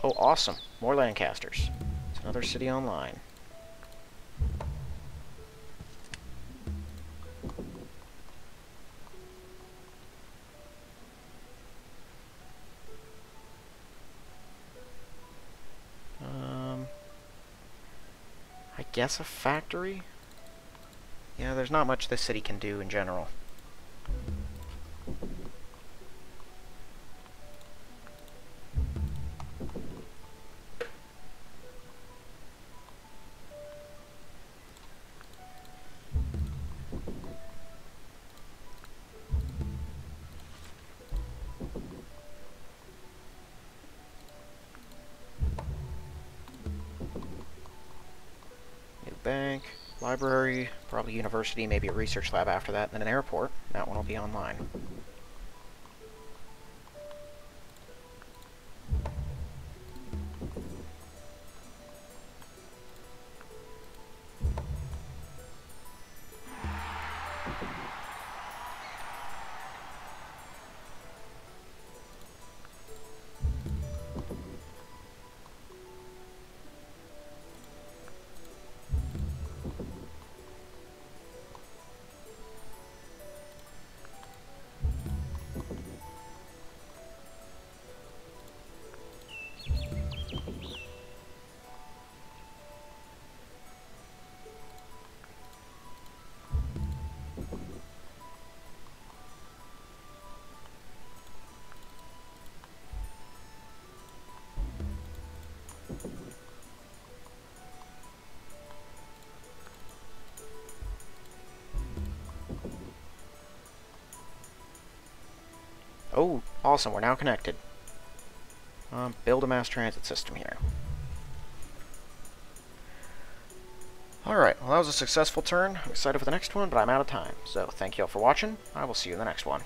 Oh, awesome. More Lancasters. It's another city online. I guess a factory? Yeah, there's not much this city can do in general. Bank, library, probably university, maybe a research lab after that, and then an airport. That one will be online. Oh, awesome, we're now connected. Build a mass transit system here. Alright, well that was a successful turn. I'm excited for the next one, but I'm out of time. So, thank you all for watching. I will see you in the next one.